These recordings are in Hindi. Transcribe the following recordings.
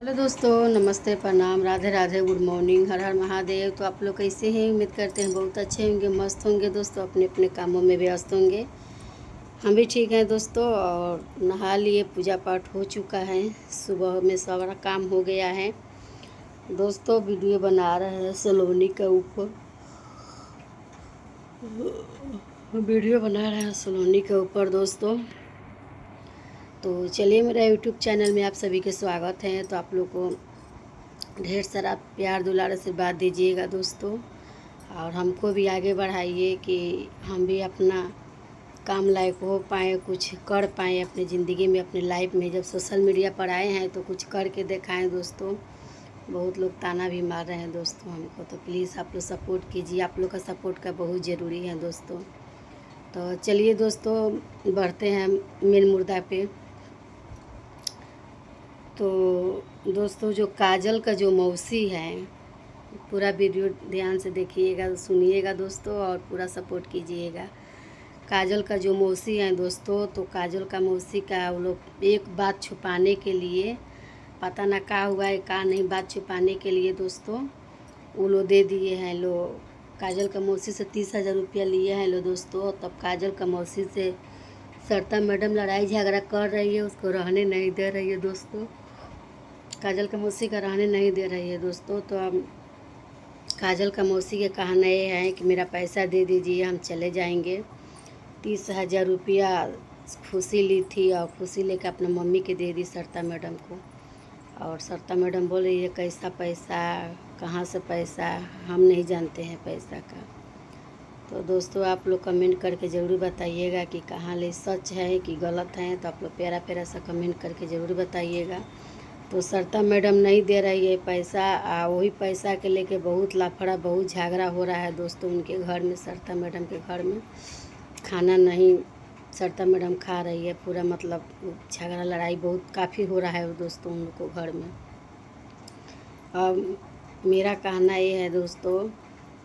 हेलो दोस्तों, नमस्ते, प्रणाम, राधे राधे, गुड मॉर्निंग, हर हर महादेव। तो आप लोग कैसे हैं? उम्मीद करते हैं बहुत अच्छे होंगे, मस्त होंगे दोस्तों, अपने अपने कामों में व्यस्त होंगे। हम भी ठीक हैं दोस्तों। और नहा लिए, पूजा पाठ हो चुका है, सुबह में सारा काम हो गया है दोस्तों। वीडियो बना रहे हैं सलोनी के ऊपर, वीडियो बना रहे हैं सलोनी के ऊपर दोस्तों। तो चलिए, मेरा यूट्यूब चैनल में आप सभी के स्वागत है। तो आप लोग को ढेर सारा प्यार दुलार आशीर्वाद दीजिएगा दोस्तों, और हमको भी आगे बढ़ाइए कि हम भी अपना काम लायक हो पाएँ, कुछ कर पाएँ अपनी ज़िंदगी में, अपनी लाइफ में। जब सोशल मीडिया पर आए हैं तो कुछ करके दिखाएं दोस्तों। बहुत लोग ताना भी मार रहे हैं दोस्तों हमको, तो प्लीज़ आप लोग सपोर्ट कीजिए। आप लोग का सपोर्ट का बहुत ज़रूरी है दोस्तों। तो चलिए दोस्तों, बढ़ते हैं मेन मुद्दा पे। तो दोस्तों, जो काजल का जो मौसी है, पूरा वीडियो ध्यान से देखिएगा, सुनिएगा दोस्तों, और पूरा सपोर्ट कीजिएगा। काजल का जो मौसी है दोस्तों, तो काजल का मौसी का वो लोग एक बात छुपाने के लिए, पता ना क्या हुआ है क्या नहीं, बात छुपाने के लिए दोस्तों वो लोग दे दिए हैं लोग। काजल का मौसी से 30,000 रुपया लिए हैं लो दोस्तों। तब काजल का मौसी से सरिता मैडम लड़ाई झगड़ा कर रही है, उसको रहने नहीं दे रही है दोस्तों। काजल का मौसी का रहने नहीं दे रही है दोस्तों। तो अब काजल का मौसी के कहना ये है कि मेरा पैसा दे दीजिए, हम चले जाएंगे। 30,000 रुपया खुशी ली थी, और खुशी लेकर अपना मम्मी के दे दी सरिता मैडम को। और सरिता मैडम बोल रही है कैसा पैसा, कहाँ से पैसा, हम नहीं जानते हैं पैसा का। तो दोस्तों, आप लोग कमेंट करके ज़रूर बताइएगा कि कहाँ ले सच है कि गलत है। तो आप लोग प्यारा प्यारा सा कमेंट करके ज़रूर बताइएगा। तो सरिता मैडम नहीं दे रही है पैसा, वही पैसा के लेके बहुत लफड़ा, बहुत झगड़ा हो रहा है दोस्तों उनके घर में। सरिता मैडम के घर में खाना नहीं सरिता मैडम खा रही है, पूरा मतलब झगड़ा लड़ाई बहुत काफ़ी हो रहा है दोस्तों उनको घर में। अब मेरा कहना ये है दोस्तों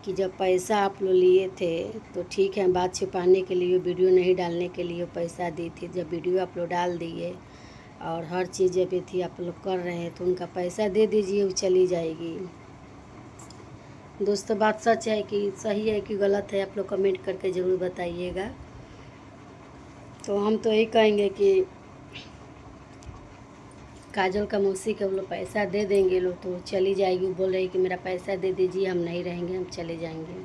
कि जब पैसा आप लोग लिए थे तो ठीक है, बात छुपाने के लिए, वीडियो नहीं डालने के लिए पैसा दी थी। जब वीडियो आप लोग डाल दिए और हर चीज़ जब थी आप लोग कर रहे हैं, तो उनका पैसा दे दीजिए, वो चली जाएगी दोस्तों। बात सच है कि सही है कि गलत है, आप लोग कमेंट करके ज़रूर बताइएगा। तो हम तो यही कहेंगे कि काजल का मौसी के वो लोग पैसा दे देंगे लोग तो चली जाएगी। वो बोल रही कि मेरा पैसा दे दीजिए, हम नहीं रहेंगे, हम चले जाएंगे।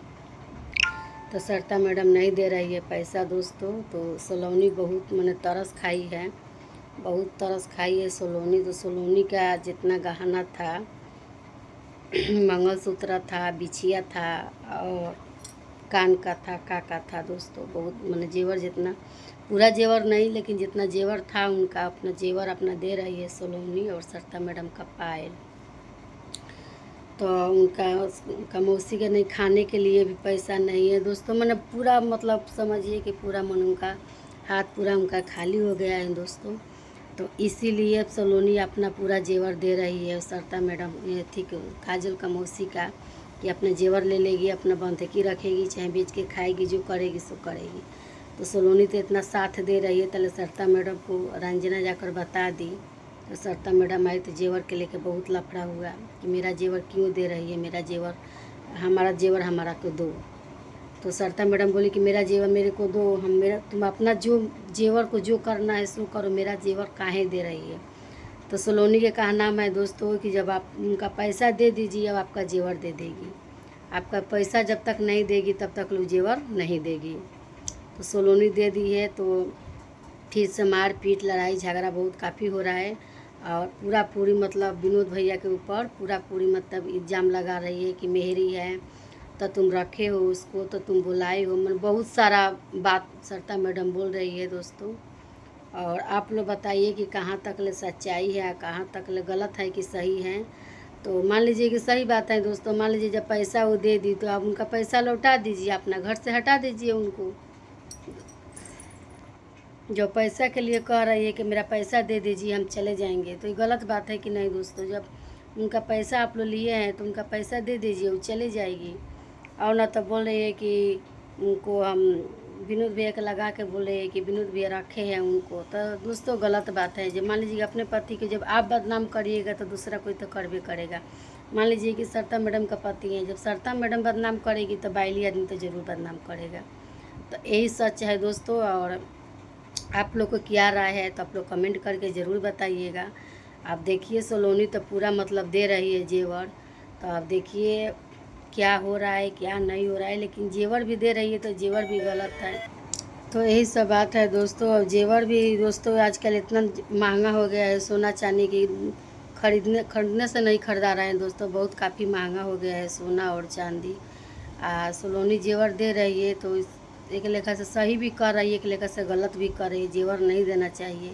तो सरिता मैडम नहीं दे रही है पैसा दोस्तों। तो सलोनी बहुत मैंने तरस खाई है, बहुत तरस खाई है सलोनी। तो सलोनी का जितना गहना था, मंगलसूत्र था, बिछिया था, और कान का था, का था दोस्तों, बहुत मैंने जेवर, जितना पूरा जेवर नहीं लेकिन जितना जेवर था उनका, अपना जेवर अपना दे रही है सलोनी। और सरिता मैडम का पायल, तो उनका मौसी के नहीं खाने के लिए भी पैसा नहीं है दोस्तों। मैंने पूरा मतलब समझिए कि पूरा मन उनका हाथ पूरा उनका खाली हो गया है दोस्तों। तो इसीलिए अब सलोनी अपना पूरा जेवर दे रही है सरिता मैडम, ये थी काजल का मौसी का, कि अपना जेवर ले लेगी, अपना बंधकी रखेगी, चाहे बेच के खाएगी, जो करेगी सो करेगी। तो सलोनी तो इतना साथ दे रही है, तले सरिता मैडम को रंजना जाकर बता दी। तो सरिता मैडम आई तो जेवर के लेके बहुत लफड़ा हुआ कि मेरा जेवर क्यों दे रही है, मेरा जेवर, हमारा जेवर हमारा को दो। तो सरिता मैडम बोली कि मेरा जेवर मेरे को दो, हम मेरा तुम अपना जो जेवर को जो करना है सो करो, मेरा जेवर काहे दे रही है। तो सलोनी के कहना है दोस्तों कि जब आप उनका पैसा दे दीजिए, अब आपका जेवर दे देगी। आपका पैसा जब तक नहीं देगी तब तक लोग जेवर नहीं देगी। तो सलोनी दे दी है। तो फिर से मार पीट, लड़ाई झगड़ा बहुत काफ़ी हो रहा है। और पूरा पूरी मतलब विनोद भैया के ऊपर पूरा पूरी मतलब इल्ज़ाम लगा रही है कि मेहरी है, तो तुम रखे हो उसको, तो तुम बुलाई हो, मतलब बहुत सारा बात सरिता मैडम बोल रही है दोस्तों। और आप लोग बताइए कि कहाँ तक ले सच्चाई है, कहाँ तक ले गलत है कि सही है। तो मान लीजिए कि सही बात है दोस्तों। मान लीजिए जब पैसा वो दे दी तो आप उनका पैसा लौटा दीजिए, अपना घर से हटा दीजिए उनको। जो पैसा के लिए कह रही है कि मेरा पैसा दे दीजिए, हम चले जाएंगे, तो ये गलत बात है कि नहीं दोस्तों। जब उनका पैसा आप लोग लिए हैं तो उनका पैसा दे दीजिए, वो चले जाएगी। और ना तो बोल रही है कि उनको हम विनोद भैया के लगा के बोले कि विनोद भैया रखे हैं उनको, तो दोस्तों गलत बात है। जब मान लीजिए अपने पति को जब आप बदनाम करिएगा तो दूसरा कोई तो कर भी करेगा। मान लीजिए कि सरिता मैडम का पति है, जब सरिता मैडम बदनाम करेगी तो बाइली आदमी तो ज़रूर बदनाम करेगा। तो यही सच है दोस्तों। और आप लोग को क्या राय है तो आप लोग कमेंट करके ज़रूर बताइएगा। आप देखिए सलोनी तो पूरा मतलब दे रही है जेवर, तो आप देखिए क्या हो रहा है क्या नहीं हो रहा है, लेकिन जेवर भी दे रही है तो जेवर भी गलत है। तो यही सब बात है दोस्तों। और जेवर भी दोस्तों आजकल इतना महंगा हो गया है, सोना चांदी की खरीदने से नहीं खरीदा रहे हैं दोस्तों, बहुत काफ़ी महंगा हो गया है सोना और चांदी। सलोनी जेवर दे रही है तो एक लेखा से सही भी कर रही है, एक लेखा से गलत भी कर रही है। जेवर नहीं देना चाहिए।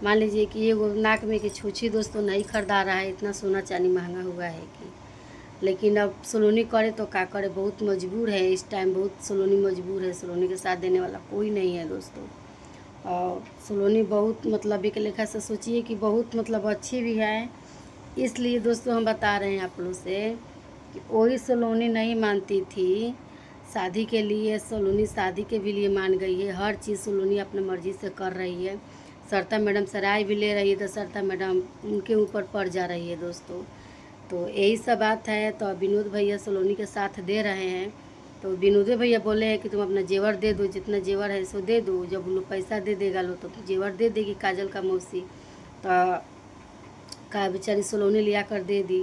मान लीजिए कि ये नाक में की छूछी दोस्तों नहीं खरीदा रहा है, इतना सोना चांदी महंगा हुआ है कि, लेकिन अब सलोनी करे तो क्या करे, बहुत मजबूर है इस टाइम, बहुत सलोनी मजबूर है। सलोनी के साथ देने वाला कोई नहीं है दोस्तों। और सलोनी बहुत मतलब एक लेखा से सोचिए कि बहुत मतलब अच्छी भी है। इसलिए दोस्तों हम बता रहे हैं आप लोग से कि वही सलोनी नहीं मानती थी शादी के लिए, सलोनी शादी के भी लिए मान गई है। हर चीज़ सलोनी अपने मर्ज़ी से कर रही है। सरिता मैडम से राय भी ले रही है तो सरिता मैडम उनके ऊपर पड़ जा रही है दोस्तों। तो यही सब बात है। तो विनोद भैया सलोनी के साथ दे रहे हैं, तो विनोद भैया बोले हैं कि तुम अपना जेवर दे दो, जितना जेवर है सो दे दो। जब लोग पैसा दे देगा लो तो जेवर दे देगी काजल का मौसी। तो का बेचारी सलोनी लिया कर दे दी।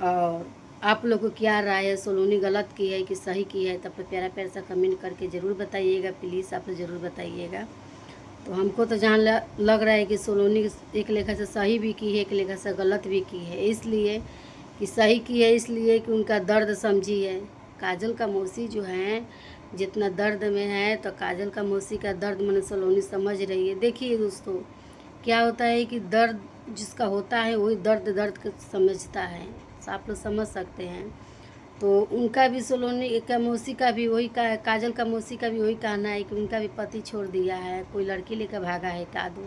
और आप लोग को क्या राय है, सलोनी गलत की है कि सही की है, तब तो प्यारा प्यारा सा कमेंट करके ज़रूर बताइएगा, प्लीज़ आप ज़रूर बताइएगा। तो हमको तो जहाँ लग रहा है कि सलोनी एक लेखा से सही भी की है, एक लेखा से गलत भी की है। इसलिए कि सही की है इसलिए कि उनका दर्द समझी है। काजल का मौसी जो है जितना दर्द में है, तो काजल का मौसी का दर्द मैंने सलोनी समझ रही है। देखिए दोस्तों क्या होता है कि दर्द जिसका होता है वही दर्द को समझता है, आप लोग समझ सकते हैं। तो उनका भी सलोनी का मौसी का भी वही काजल का मौसी का भी वही कहना है कि उनका भी पति छोड़ दिया है, कोई लड़की लेकर भागा है कादू,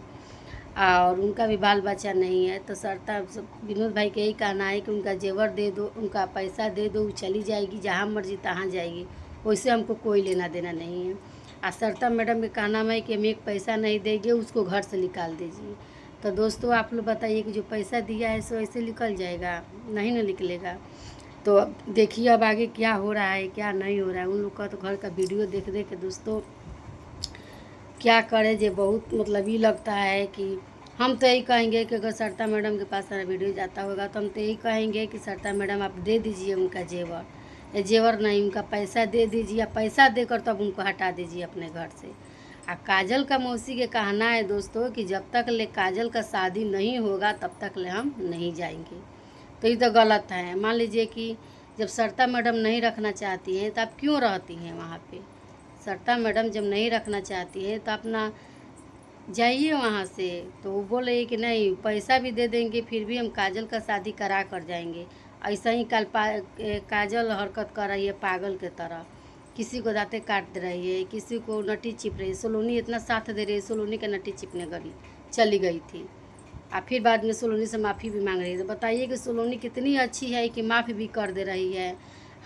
और उनका भी बाल बच्चा नहीं है। तो सरिता विनोद भाई का यही कहना है कि उनका जेवर दे दो, उनका पैसा दे दो, वो चली जाएगी जहाँ मर्जी तहाँ जाएगी, वैसे हमको कोई लेना देना नहीं है। और सरिता मैडम का कहना है कि हम एक पैसा नहीं देंगे, उसको घर से निकाल दीजिए। तो दोस्तों आप लोग बताइए कि जो पैसा दिया है सो ऐसे निकल जाएगा, नहीं ना निकलेगा। तो देखिए अब आगे क्या हो रहा है क्या नहीं हो रहा है। उन लोग का तो घर का वीडियो देख देख के दोस्तों क्या करे, जो बहुत मतलब ये लगता है कि हम तो यही कहेंगे कि अगर सरिता मैडम के पास सारा वीडियो जाता होगा तो हम तो यही कहेंगे कि सरिता मैडम आप दे दीजिए उनका जेवर, या जेवर नहीं उनका पैसा दे दीजिए, या पैसा देकर तब उनको हटा दीजिए अपने घर से। और काजल का मौसी के कहना है दोस्तों कि जब तक ले काजल का शादी नहीं होगा तब तक ले हम नहीं जाएंगे। तो ये तो गलत है। मान लीजिए कि जब सरिता मैडम नहीं रखना चाहती हैं तो आप क्यों रहती हैं वहाँ पे। सरिता मैडम जब नहीं रखना चाहती है तो अपना जाइए वहाँ से। तो वो बोल रही है कि नहीं पैसा भी दे देंगे फिर भी हम काजल का शादी करा कर जाएंगे। ऐसा ही काजल हरकत कर रही है पागल के तरह, किसी को दाँतें काट रही है, किसी को नटी चिप रही है। सलोनी इतना साथ दे रही है, सलोनी का नटी चिपने चली गई थी, और फिर बाद में सलोनी से माफ़ी भी मांग रही है। तो बताइए कि सलोनी कितनी अच्छी है कि माफ़ी भी कर दे रही है।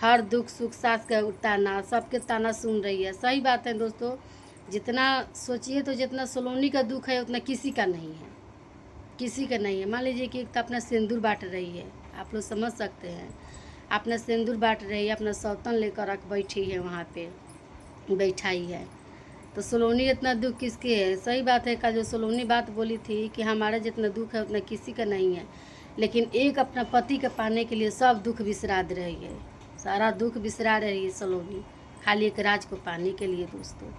हर दुख सुख सास का ताना, सबके ताना सुन रही है। सही बात है दोस्तों, जितना सोचिए तो जितना सलोनी का दुख है उतना किसी का नहीं है, किसी का नहीं है। मान लीजिए कि एक तो अपना सिंदूर बांट रही है, आप लोग समझ सकते हैं, अपना सिंदूर बांट रही है, अपना सौतन लेकर रख बैठी है वहाँ पे बैठाई है। तो सलोनी इतना दुख किसके है। सही बात है, का जो सलोनी बात बोली थी कि हमारा जितना दुख है उतना किसी का नहीं है, लेकिन एक अपना पति के पाने के लिए सब दुख बिसरा दे रही है, सारा दुख बिसरा रही है सलोनी, खाली एक राज को पाने के लिए दोस्तों।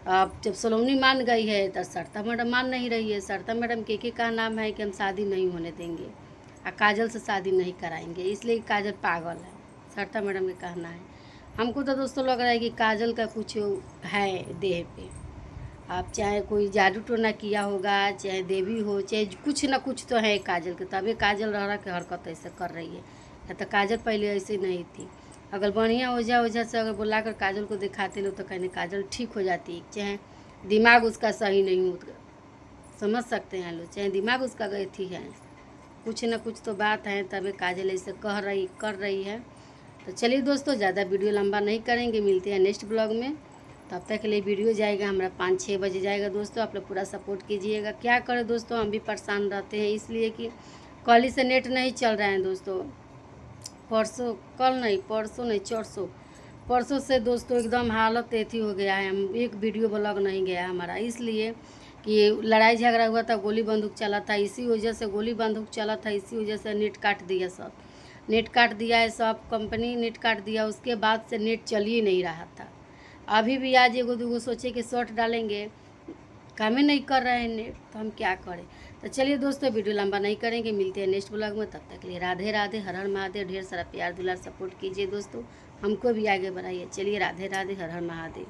अब जब सलोनी मान गई है तो सरिता मैडम मान नहीं रही है। सरिता मैडम के का नाम है कि हम शादी नहीं होने देंगे और काजल से शादी नहीं कराएंगे, इसलिए काजल पागल है, सरिता मैडम का कहना है। हमको तो दोस्तों लग रहा है कि काजल का कुछ है देह पे, आप चाहे कोई जादू टोना किया होगा, चाहे देवी हो, चाहे कुछ ना कुछ तो है काजल के, तभी काजल रह के हरकत ऐसे कर रही है। या तो काजल पहले ऐसे नहीं थी। अगर बढ़िया ओझा से अगर बुलाकर काजल को दिखाते लोग तो कहने काजल ठीक हो जाती, चाहे दिमाग उसका सही नहीं हो, समझ सकते हैं लोग, चाहे दिमाग उसका गई थी है, कुछ ना कुछ तो बात है, तभी काजल ऐसे कर रही है। तो चलिए दोस्तों ज़्यादा वीडियो लंबा नहीं करेंगे, मिलते हैं नेक्स्ट ब्लॉग में। तब तक के लिए वीडियो जाएगा हमारा 5-6 बजे जाएगा दोस्तों। आप लोग पूरा सपोर्ट कीजिएगा। क्या करें दोस्तों, हम भी परेशान रहते हैं, इसलिए कि कल ही से नेट नहीं चल रहा है दोस्तों। परसों नहीं परसों से दोस्तों एकदम हालत ऐसी हो गया है। हम एक वीडियो ब्लॉग नहीं गया हमारा, इसलिए कि लड़ाई झगड़ा हुआ था, गोली बंदूक चला था, इसी वजह से गोली बंदूक चला था, इसी वजह से नेट काट दिया। सब नेट काट दिया है, सब कंपनी नेट काट दिया। उसके बाद से नेट चल ही नहीं रहा था। अभी भी आज एगो दूगो सोचे कि शॉर्ट डालेंगे, काम ही नहीं कर रहे हैं नेट, तो हम क्या करें। तो चलिए दोस्तों, वीडियो लंबा नहीं करेंगे, मिलते हैं नेक्स्ट ब्लॉग में। तब तक के लिए राधे राधे, हर हर महादेव। ढेर सारा प्यार दुलार सपोर्ट कीजिए दोस्तों, हमको भी आगे बढ़ाइए। चलिए राधे राधे, हर हर महादेव।